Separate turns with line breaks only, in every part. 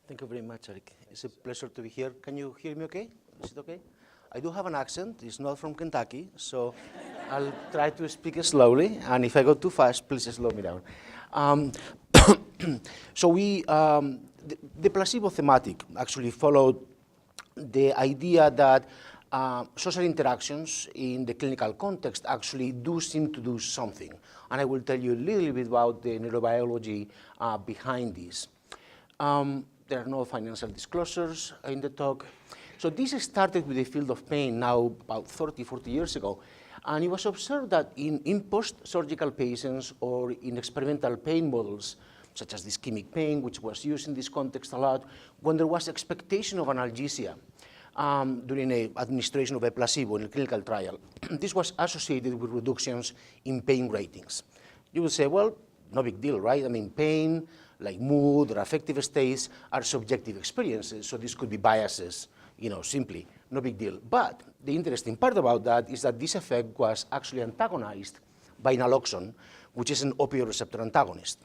Thank you very much, Eric. It's a pleasure to be here. Can you hear me okay? Is it okay? I do have an accent. It's not from Kentucky, so I'll try to speak slowly, and if I go too fast, please slow me down. So the placebo thematic actually followed the idea that social interactions in the clinical context actually do seem to do something. And I will tell you a little bit about the neurobiology behind this. There are no financial disclosures in the talk. So this started with the field of pain now about 30, 40 years ago. And it was observed that in post-surgical patients or in experimental pain models, such as the ischemic pain, which was used in this context a lot, when there was expectation of analgesia during an administration of a placebo in a clinical trial, this was associated with reductions in pain ratings. You would say, well, no big deal, right? I mean, pain, like mood or affective states, are subjective experiences, so this could be biases, simply, no big deal. But the interesting part about that is that this effect was actually antagonized by naloxone, which is an opioid receptor antagonist.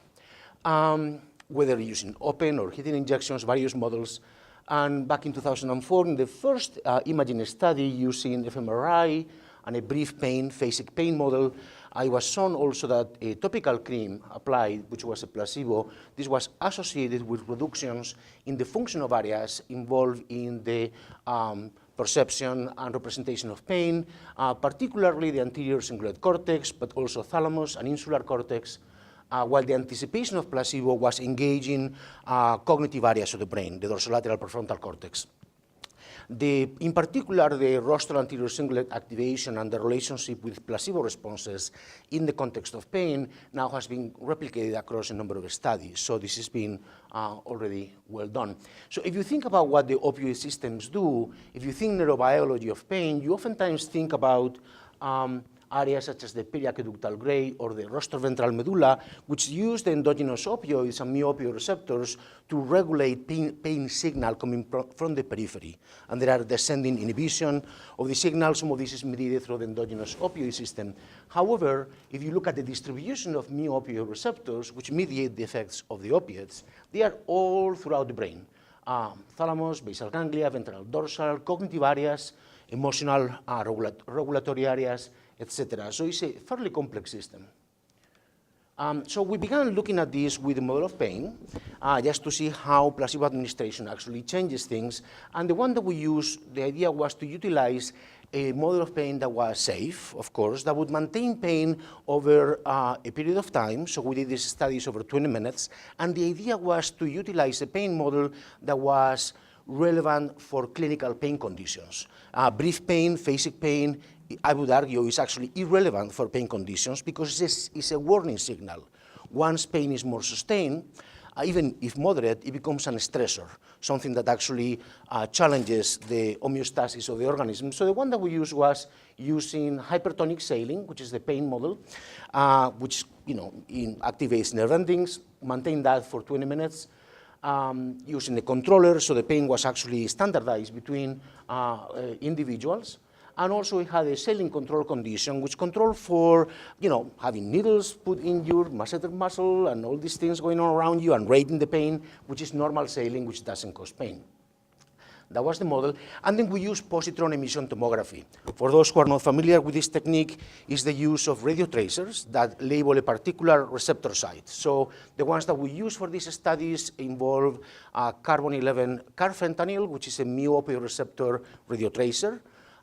Whether using open or hidden injections, various models. And back in 2004, in the first imaging study using fMRI and a brief pain, phasic pain model, I was shown also that a topical cream applied, which was a placebo, this was associated with reductions in the functional areas involved in the perception and representation of pain, particularly the anterior cingulate cortex, but also thalamus and insular cortex, while the anticipation of placebo was engaging cognitive areas of the brain, the dorsolateral prefrontal cortex. In particular, the rostral anterior cingulate activation and the relationship with placebo responses in the context of pain now has been replicated across a number of studies. So this has been already well done. So if you think about what the opioid systems do, if you think neurobiology of pain, you oftentimes think about areas such as the periaqueductal gray or the rostroventral medulla, which use the endogenous opioids and mu-opioid receptors to regulate pain signal coming from the periphery. And there are descending inhibition of the signal. Some of this is mediated through the endogenous opioid system. However, if you look at the distribution of mu-opioid receptors, which mediate the effects of the opiates, they are all throughout the brain. Thalamus, basal ganglia, ventral dorsal, cognitive areas, emotional regulatory areas, etc. So it's a fairly complex system. So we began looking at this with the model of pain, just to see how placebo administration actually changes things. And the one that we used, the idea was to utilize a model of pain that was safe, of course, that would maintain pain over a period of time. So we did these studies over 20 minutes. And the idea was to utilize a pain model that was relevant for clinical pain conditions. Brief pain, phasic pain, I would argue is actually irrelevant for pain conditions because it's a warning signal. Once pain is more sustained, even if moderate, it becomes a stressor, something that actually challenges the homeostasis of the organism. So the one that we used was using hypertonic saline, which is the pain model, which activates nerve endings, maintain that for 20 minutes, using the controller, so the pain was actually standardized between individuals. And also it had a saline control condition, which controlled for, having needles put in your masseter muscle and all these things going on around you and rating the pain, which is normal saline, which doesn't cause pain. That was the model. And then we used positron emission tomography. For those who are not familiar with this technique, is the use of radio tracers that label a particular receptor site. So the ones that we use for these studies involve carbon-11 carfentanil, which is a mu-opioid receptor radio tracer,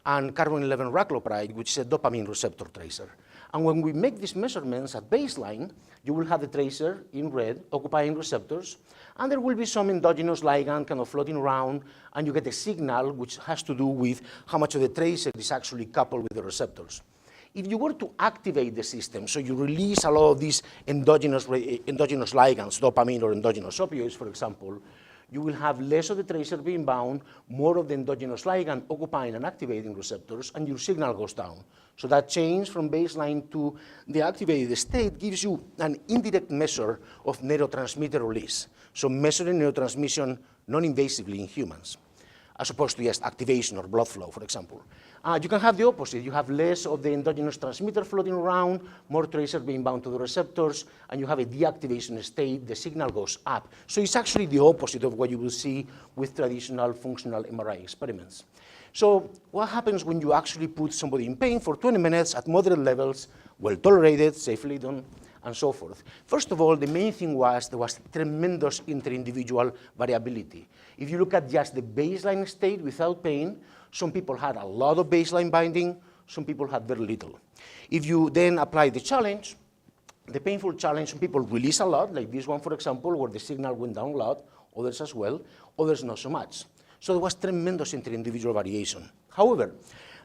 and carbon-11 raclopride, which is a dopamine receptor tracer. And when we make these measurements at baseline, you will have the tracer in red occupying receptors, and there will be some endogenous ligand kind of floating around, and you get a signal which has to do with how much of the tracer is actually coupled with the receptors. If you were to activate the system, so you release a lot of these endogenous ligands, dopamine or endogenous opioids, for example, you will have less of the tracer being bound, more of the endogenous ligand occupying and activating receptors, and your signal goes down. So that change from baseline to the activated state gives you an indirect measure of neurotransmitter release. So measuring neurotransmission non-invasively in humans. as opposed to just activation or blood flow, for example. You can have the opposite. You have less of the endogenous transmitter floating around, more tracers being bound to the receptors, and you have a deactivation state. The signal goes up. So it's actually the opposite of what you will see with traditional functional MRI experiments. So what happens when you actually put somebody in pain for 20 minutes at moderate levels, well tolerated, safely done, and so forth? First of all, the main thing was there was tremendous inter-individual variability. If you look at just the baseline state without pain, some people had a lot of baseline binding, some people had very little. If you then apply the challenge, the painful challenge, some people release a lot, like this one, for example, where the signal went down a lot, others as well, others not so much. So there was tremendous inter-individual variation. However,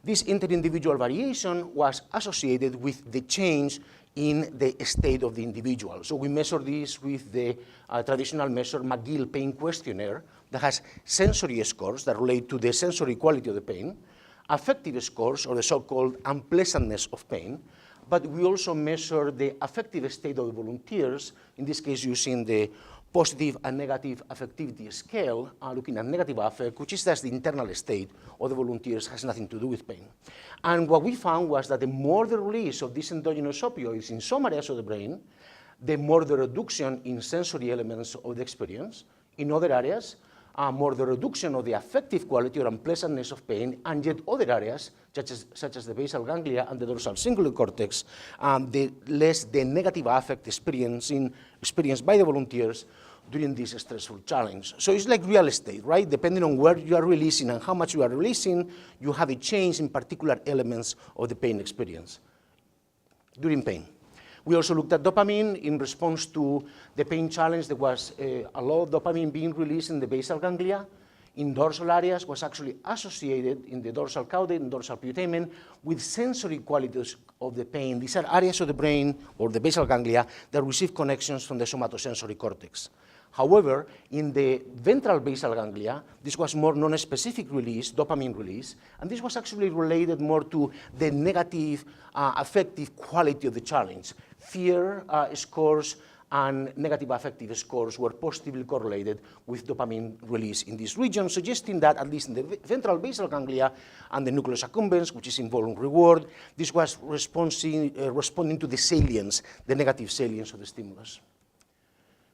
this inter-individual variation was associated with the change in the state of the individual. So we measure this with the traditional measure McGill pain questionnaire that has sensory scores that relate to the sensory quality of the pain, affective scores, or the so-called unpleasantness of pain, but we also measure the affective state of the volunteers, in this case using the positive and negative affectivity scale, looking at negative affect, which is just the internal state of the volunteers, has nothing to do with pain. And what we found was that the more the release of these endogenous opioids in some areas of the brain, the more the reduction in sensory elements of the experience. In other areas, more the reduction of the affective quality or unpleasantness of pain, and yet other areas, such as the basal ganglia and the dorsal cingulate cortex, the less the negative affect experienced by the volunteers during this stressful challenge. So it's like real estate, right? Depending on where you are releasing and how much you are releasing, you have a change in particular elements of the pain experience during pain. We also looked at dopamine in response to the pain challenge. There was a lot of dopamine being released in the basal ganglia. In dorsal areas was actually associated in the dorsal caudate and dorsal putamen with sensory qualities of the pain. These are areas of the brain or the basal ganglia that receive connections from the somatosensory cortex. However, in the ventral basal ganglia, this was more non-specific release, dopamine release, and this was actually related more to the negative affective quality of the challenge. Fear scores and negative affective scores were positively correlated with dopamine release in this region, suggesting that at least in the ventral basal ganglia and the nucleus accumbens, which is involved in reward, this was responding to the salience, the negative salience of the stimulus.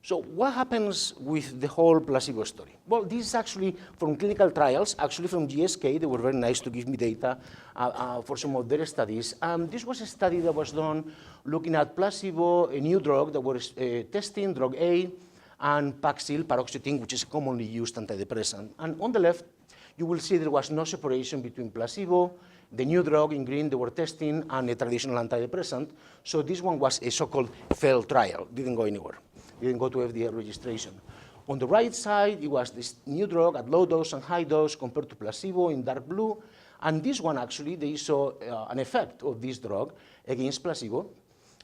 So what happens with the whole placebo story? Well, this is actually from clinical trials, actually from GSK. They were very nice to give me data for some of their studies. This was a study that was done looking at placebo, a new drug that was testing, drug A, and Paxil, paroxetine, which is a commonly used antidepressant. And on the left, you will see there was no separation between placebo, the new drug in green they were testing, and a traditional antidepressant. So this one was a so-called failed trial, didn't go anywhere. Didn't go to FDA registration. On the right side, it was this new drug at low dose and high dose compared to placebo in dark blue. And this one, actually, they saw an effect of this drug against placebo.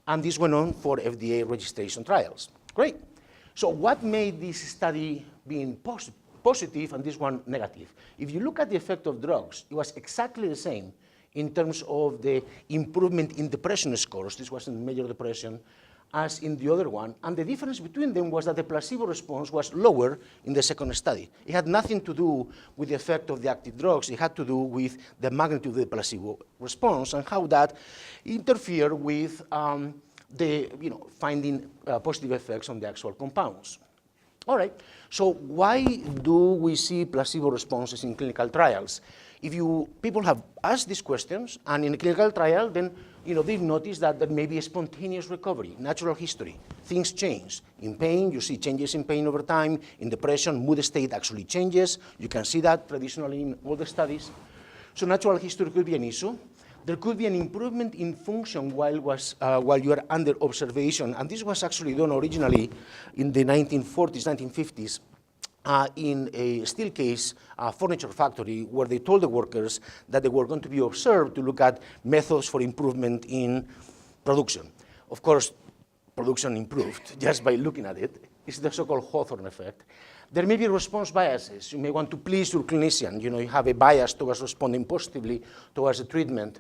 And this went on for FDA registration trials. Great. So what made this study being positive and this one negative? If you look at the effect of drugs, it was exactly the same in terms of the improvement in depression scores. This was in major depression, as in the other one, and the difference between them was that the placebo response was lower in the second study. It had nothing to do with the effect of the active drugs. It had to do with the magnitude of the placebo response and how that interfered with finding positive effects on the actual compounds. All right, so why do we see placebo responses in clinical trials? If people have asked these questions, and in a clinical trial, then they've noticed that there may be a spontaneous recovery, natural history. Things change. In pain, you see changes in pain over time. In depression, mood state actually changes. You can see that traditionally in all the studies. So natural history could be an issue. There could be an improvement in function while you are under observation, and this was actually done originally in the 1940s, 1950s, in a steel case furniture factory where they told the workers that they were going to be observed to look at methods for improvement in production. Of course, production improved just by looking at it. It's the so-called Hawthorne effect. There may be response biases. You may want to please your clinician. You have a bias towards responding positively towards the treatment.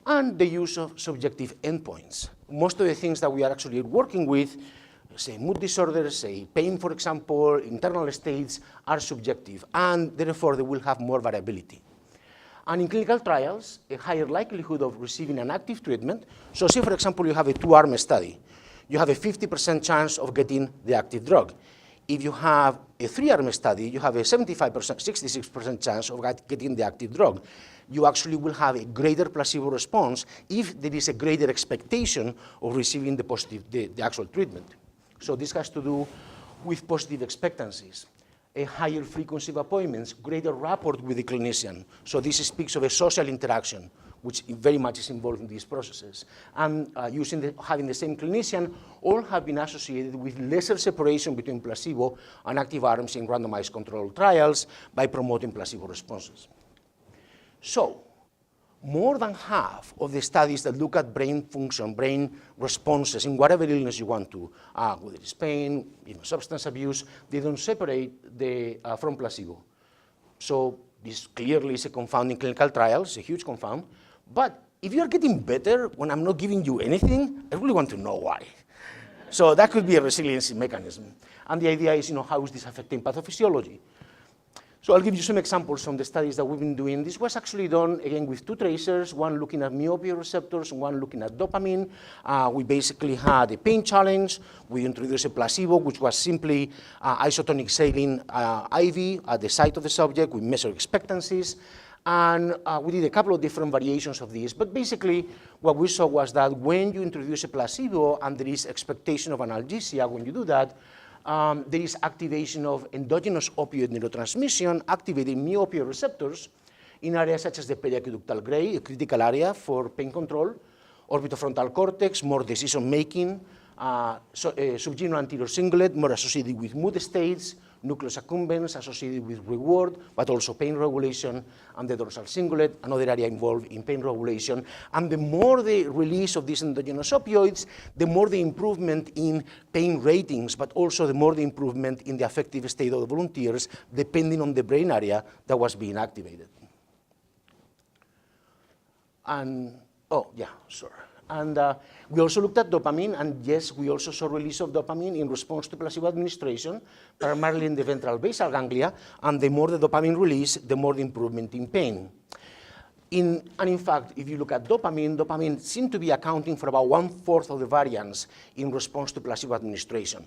And the use of subjective endpoints. Most of the things that we are actually working with say, mood disorders, say, pain, for example, internal states are subjective, and therefore they will have more variability. And in clinical trials, a higher likelihood of receiving an active treatment. So say, for example, you have a two-arm study. You have a 50% chance of getting the active drug. If you have a three-arm study, you have a 75%, 66% chance of getting the active drug. You actually will have a greater placebo response if there is a greater expectation of receiving the actual treatment. So this has to do with positive expectancies, a higher frequency of appointments, greater rapport with the clinician. So this speaks of a social interaction, which very much is involved in these processes. And having the same clinician, all have been associated with lesser separation between placebo and active arms in randomized controlled trials by promoting placebo responses. So, more than half of the studies that look at brain function, brain responses in whatever illness you want to, whether it's pain, substance abuse, they don't separate from placebo. So this clearly is a confound in clinical trials, a huge confound. But if you're getting better when I'm not giving you anything, I really want to know why. So that could be a resiliency mechanism. And the idea is, how is this affecting pathophysiology? So I'll give you some examples from the studies that we've been doing. This was actually done, again, with two tracers, one looking at mu receptors and one looking at dopamine. We basically had a pain challenge. We introduced a placebo, which was simply isotonic saline IV at the site of the subject. We measured expectancies. And we did a couple of different variations of this. But basically, what we saw was that when you introduce a placebo and there is expectation of analgesia, when you do that, there is activation of endogenous opioid neurotransmission, activating mu receptors in areas such as the periaqueductal gray, a critical area for pain control, orbitofrontal cortex, more decision-making, subgenual anterior cingulate, more associated with mood states, nucleus accumbens associated with reward, but also pain regulation, and the dorsal cingulate, another area involved in pain regulation. And the more the release of these endogenous opioids, the more the improvement in pain ratings, but also the more the improvement in the affective state of the volunteers, depending on the brain area that was being activated. And, And we also looked at dopamine, and yes, we also saw release of dopamine in response to placebo administration, primarily in the ventral basal ganglia, and the more the dopamine release, the more the improvement in pain. And in fact, if you look at dopamine seemed to be accounting for about 1/4 of the variance in response to placebo administration.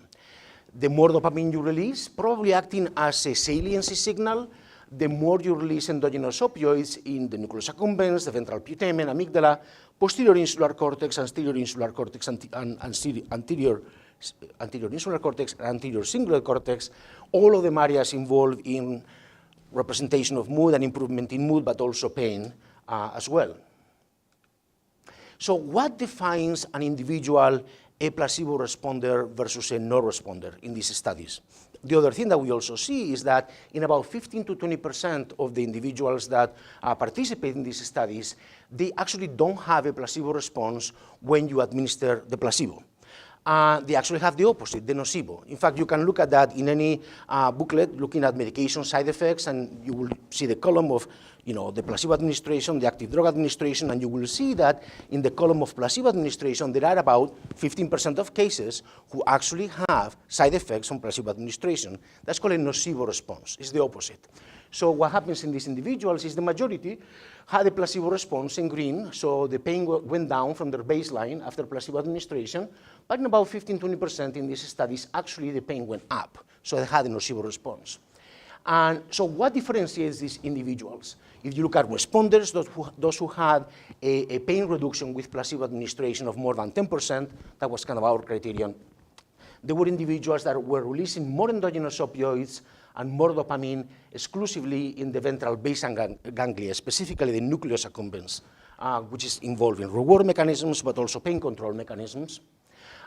The more dopamine you release, probably acting as a saliency signal, the more you release endogenous opioids in the nucleus accumbens, the ventral putamen, amygdala, posterior insular cortex, anterior insular cortex, anterior insular cortex, and anterior cingulate cortex, all of them areas involved in representation of mood and improvement in mood, but also pain as well. So what defines an individual a placebo responder versus a no-responder in these studies? The other thing that we also see is that in about 15 to 20% of the individuals that participate in these studies, they actually don't have a placebo response when you administer the placebo. They actually have the opposite, the nocebo. In fact, you can look at that in any booklet looking at medication side effects, and you will see the column of the placebo administration, the active drug administration, and you will see that in the column of placebo administration, there are about 15% of cases who actually have side effects from placebo administration. That's called a nocebo response. It's the opposite. So what happens in these individuals is the majority had a placebo response in green, so the pain went down from their baseline after placebo administration, but in about 15-20% in these studies, actually the pain went up, so they had a nocebo response. And so what differentiates these individuals? If you look at responders, those who had a pain reduction with placebo administration of more than 10%, that was kind of our criterion. There were individuals that were releasing more endogenous opioids and more dopamine exclusively in the ventral basal ganglia, specifically the nucleus accumbens, which is involved in reward mechanisms, but also pain control mechanisms.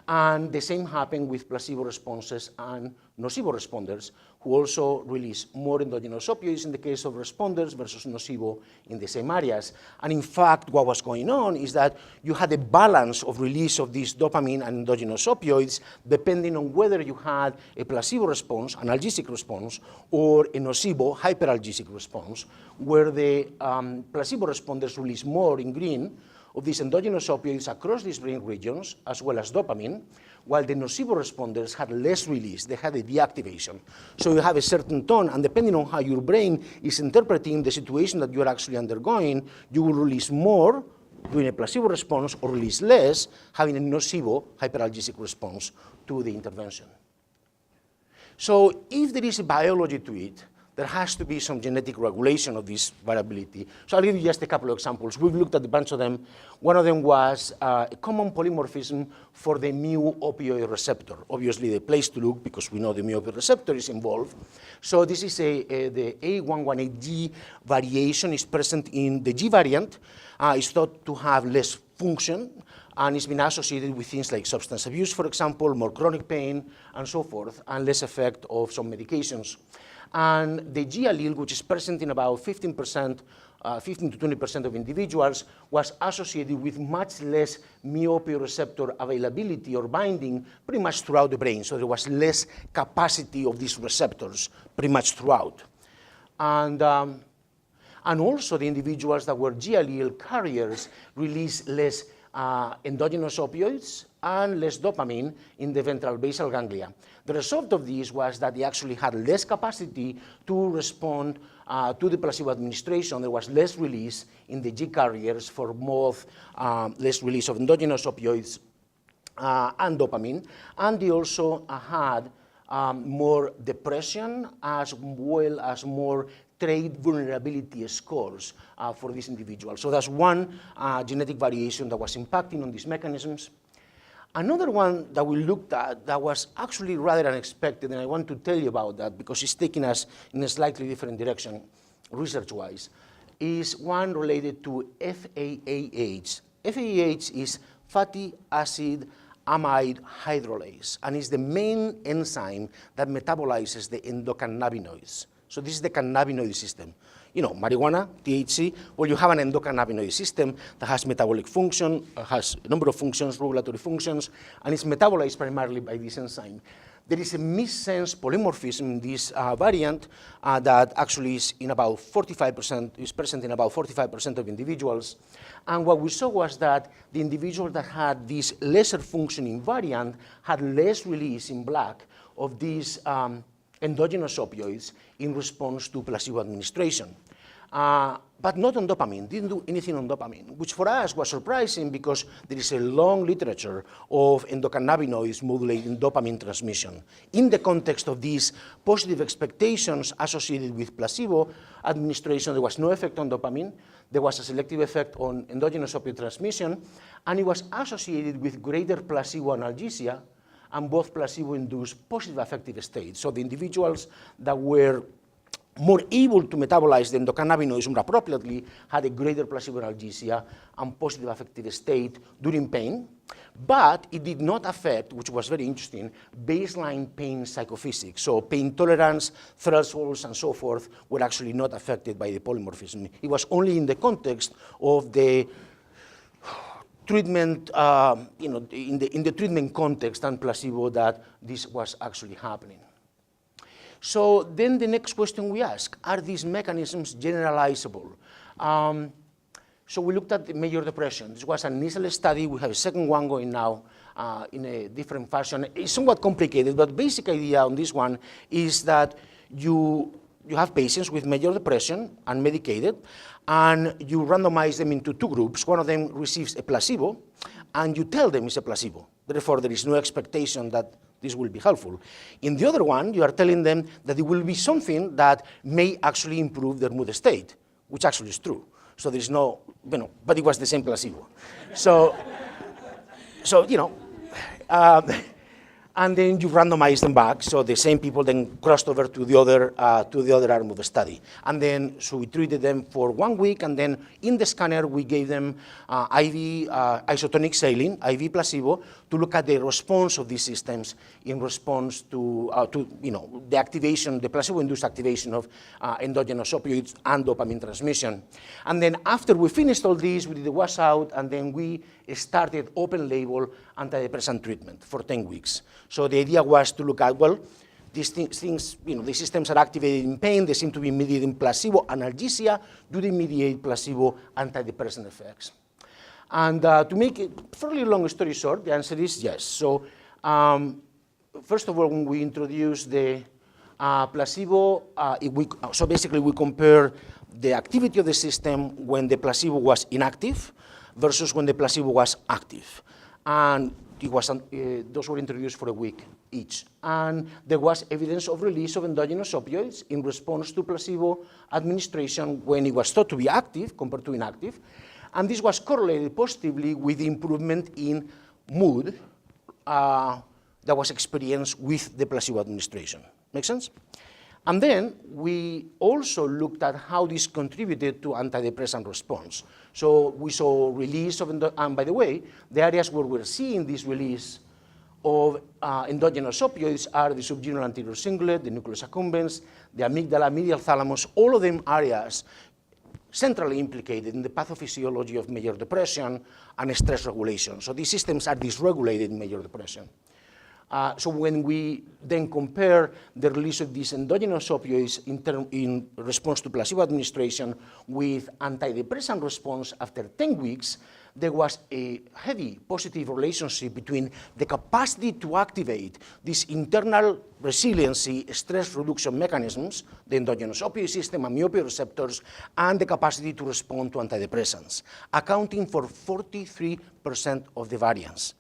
And the same happened with placebo responses and nocebo responders, who also release more endogenous opioids in the case of responders versus nocebo in the same areas. And in fact, what was going on is that you had a balance of release of these dopamine and endogenous opioids depending on whether you had a placebo response, analgesic response, or a nocebo, hyperalgesic response, where the placebo responders release more in green of these endogenous opioids across these brain regions, as well as dopamine, while the nocebo responders had less release. They had a deactivation. So you have a certain tone, and depending on how your brain is interpreting the situation that you are actually undergoing, you will release more doing a placebo response or release less, having a nocebo hyperalgesic response to the intervention. So if there is a biology to it, there has to be some genetic regulation of this variability. So I'll give you just a couple of examples. We've looked at a bunch of them. One of them was a common polymorphism for the mu opioid receptor. Obviously, the place to look, because we know the mu opioid receptor is involved. So this is the A118G variation is present in the G variant. It's thought to have less function, and it's been associated with things like substance abuse, for example, more chronic pain, and so forth, and less effect of some medications. And the G allele, which is present in about 15% to 20% of individuals, was associated with much less mu opioid receptor availability or binding pretty much throughout the brain. So there was less capacity of these receptors pretty much throughout. And also the individuals that were G allele carriers released less endogenous opioids and less dopamine in the ventral basal ganglia. The result of this was that they actually had less capacity to respond to the placebo administration. There was less release in the G carriers for both less release of endogenous opioids and dopamine, and they also had more depression as well as more trait vulnerability scores for these individuals. So that's one genetic variation that was impacting on these mechanisms. Another one that we looked at that was actually rather unexpected, and I want to tell you about that because it's taking us in a slightly different direction research-wise, is one related to FAAH. FAAH is fatty acid amide hydrolase, and is the main enzyme that metabolizes the endocannabinoids. So this is the cannabinoid system. You know, marijuana, THC, well, you have an endocannabinoid system that has metabolic function, has a number of functions, regulatory functions, and it's metabolized primarily by this enzyme. There is a missense polymorphism in this variant that actually is in about 45%, is present in about 45% of individuals. And what we saw was that the individuals that had this lesser functioning variant had less release in black of these endogenous opioids in response to placebo administration. But not on dopamine, didn't do anything on dopamine, which for us was surprising because there is a long literature of endocannabinoids modulating dopamine transmission. In the context of these positive expectations associated with placebo administration, there was no effect on dopamine, there was a selective effect on endogenous opioid transmission, and it was associated with greater placebo analgesia, and both placebo-induced positive affective states. So the individuals that were more able to metabolize the endocannabinoids more appropriately had a greater placebo analgesia and positive affective state during pain, but it did not affect, which was very interesting, baseline pain psychophysics. So pain tolerance, thresholds, and so forth were actually not affected by the polymorphism. It was only in the context of the treatment, in the treatment context and placebo that this was actually happening. So then the next question we ask, are these mechanisms generalizable? So we looked at the major depression. This was an initial study. We have a second one going now in a different fashion. It's somewhat complicated, but the basic idea on this one is that you have patients with major depression, unmedicated, and you randomize them into two groups. One of them receives a placebo, and you tell them it's a placebo. Therefore, there is no expectation that this will be helpful. In the other one, you are telling them that it will be something that may actually improve their mood state, which actually is true. So there is no, but it was the same placebo. So and then you randomize them back, so the same people then crossed over to the other arm of the study. And then, so we treated them for 1 week, and then in the scanner we gave them IV isotonic saline, IV placebo, to look at the response of these systems in response to the activation, the placebo-induced activation of endogenous opioids and dopamine transmission. And then after we finished all this, we did the washout, and then we started open-label antidepressant treatment for 10 weeks. So the idea was to look at, well, these things, the systems are activated in pain, they seem to be mediating placebo analgesia, do they mediate placebo antidepressant effects? And to make a fairly long story short, the answer is yes. So First of all, when we introduce the placebo, so basically we compare the activity of the system when the placebo was inactive versus when the placebo was active. And it was, those were introduced for a week each. And there was evidence of release of endogenous opioids in response to placebo administration when it was thought to be active compared to inactive. And this was correlated positively with the improvement in mood that was experienced with the placebo administration. Make sense? And then we also looked at how this contributed to antidepressant response. So we saw release of, and by the way, the areas where we're seeing this release of endogenous opioids are the subgenual anterior cingulate, the nucleus accumbens, the amygdala, medial thalamus, all of them areas centrally implicated in the pathophysiology of major depression and stress regulation. So these systems are dysregulated in major depression. So when we then compare the release of these endogenous opioids in response to placebo administration with antidepressant response after 10 weeks, there was a heavy positive relationship between the capacity to activate these internal resiliency stress reduction mechanisms, the endogenous opioid system and opioid receptors, and the capacity to respond to antidepressants, accounting for 43% of the variance,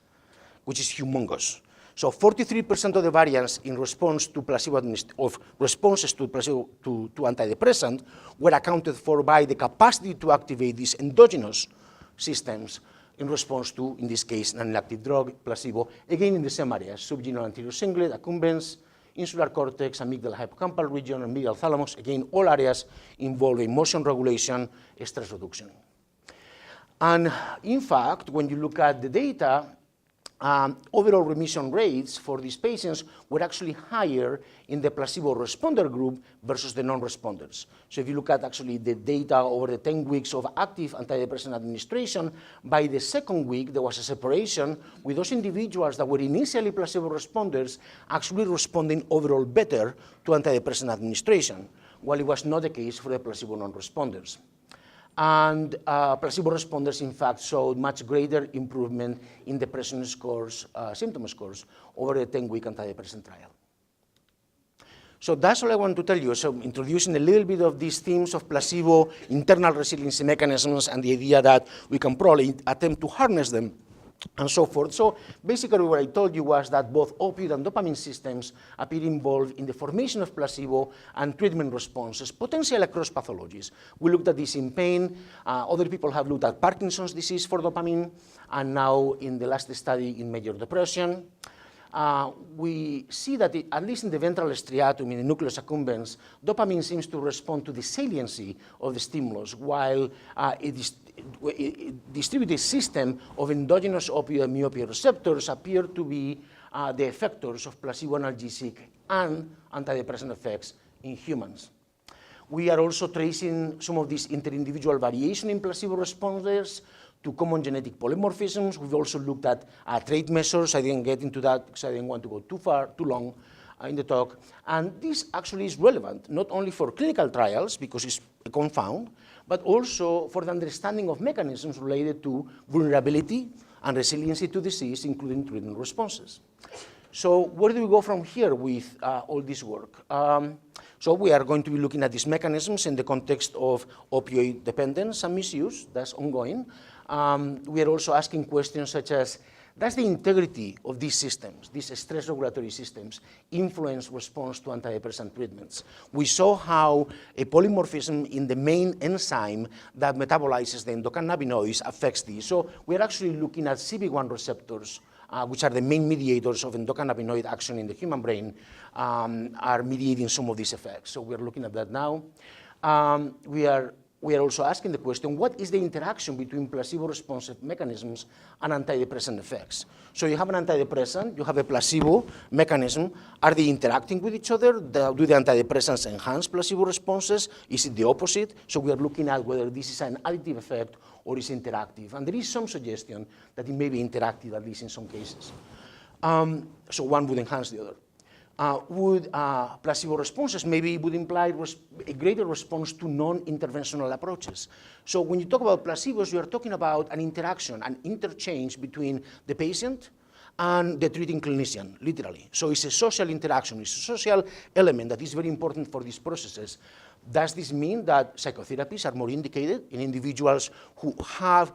which is humongous. So 43% of the variance in response to placebo of responses to placebo to antidepressant were accounted for by the capacity to activate these endogenous systems in response to, in this case, an inactive drug, placebo, again in the same areas, subgenual anterior cingulate, accumbens, insular cortex, amygdala hippocampal region, and medial thalamus, again, all areas involving emotion regulation, stress reduction. And in fact, when you look at the data, overall remission rates for these patients were actually higher in the placebo responder group versus the non-responders. So if you look at actually the data over the 10 weeks of active antidepressant administration, by the second week there was a separation with those individuals that were initially placebo responders actually responding overall better to antidepressant administration, while it was not the case for the placebo non-responders. And placebo responders, in fact, showed much greater improvement in depression scores, symptom scores, over the 10-week antidepressant trial. So that's all I want to tell you. So introducing a little bit of these themes of placebo, internal resiliency mechanisms, and the idea that we can probably attempt to harness them, and so forth. So basically what I told you was that both opioid and dopamine systems appear involved in the formation of placebo and treatment responses, potentially across pathologies. We looked at this in pain. Other people have looked at Parkinson's disease for dopamine, and now in the last study in major depression. We see that, at least in the ventral striatum, in the nucleus accumbens, dopamine seems to respond to the saliency of the stimulus, while a distributed system of endogenous opioid and opioid receptors appear to be the effectors of placebo analgesic and antidepressant effects in humans. We are also tracing some of this interindividual variation in placebo responders to common genetic polymorphisms. We've also looked at trait measures. I didn't get into that because I didn't want to go too long in the talk. And this actually is relevant, not only for clinical trials, because it's a confound, but also for the understanding of mechanisms related to vulnerability and resiliency to disease, including treatment responses. So where do we go from here with all this work? So we are going to be looking at these mechanisms in the context of opioid dependence and misuse. That's ongoing. We are also asking questions such as, does the integrity of these systems, these stress regulatory systems, influence response to antidepressant treatments? We saw how a polymorphism in the main enzyme that metabolizes the endocannabinoids affects these. So we're actually looking at CB1 receptors, which are the main mediators of endocannabinoid action in the human brain, are mediating some of these effects. So we're looking at that now. We are also asking the question, what is the interaction between placebo-responsive mechanisms and antidepressant effects? So you have an antidepressant, you have a placebo mechanism. Are they interacting with each other? Do the antidepressants enhance placebo responses? Is it the opposite? So we are looking at whether this is an additive effect or is interactive. And there is some suggestion that it may be interactive, at least in some cases. So one would enhance the other. Would placebo responses maybe would imply a greater response to non-interventional approaches. So when you talk about placebos, you are talking about an interaction, an interchange between the patient and the treating clinician, literally. So it's a social interaction, it's a social element that is very important for these processes. Does this mean that psychotherapies are more indicated in individuals who have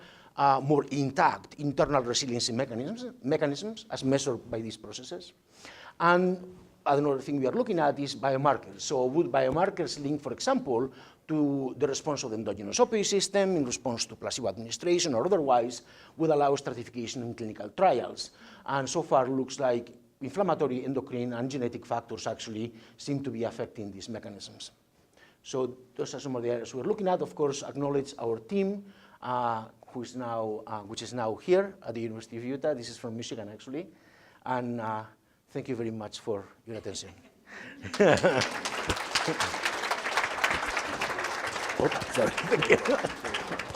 more intact internal resiliency mechanisms as measured by these processes? And another thing we are looking at is biomarkers. So would biomarkers link, for example, to the response of the endogenous opioid system in response to placebo administration or otherwise would allow stratification in clinical trials? And so far looks like inflammatory, endocrine, and genetic factors actually seem to be affecting these mechanisms. So those are some of the areas we're looking at. Of course, acknowledge our team, which is now here at the University of Utah. This is from Michigan, actually. And thank you very much for your attention. Oh, sorry. Thank you.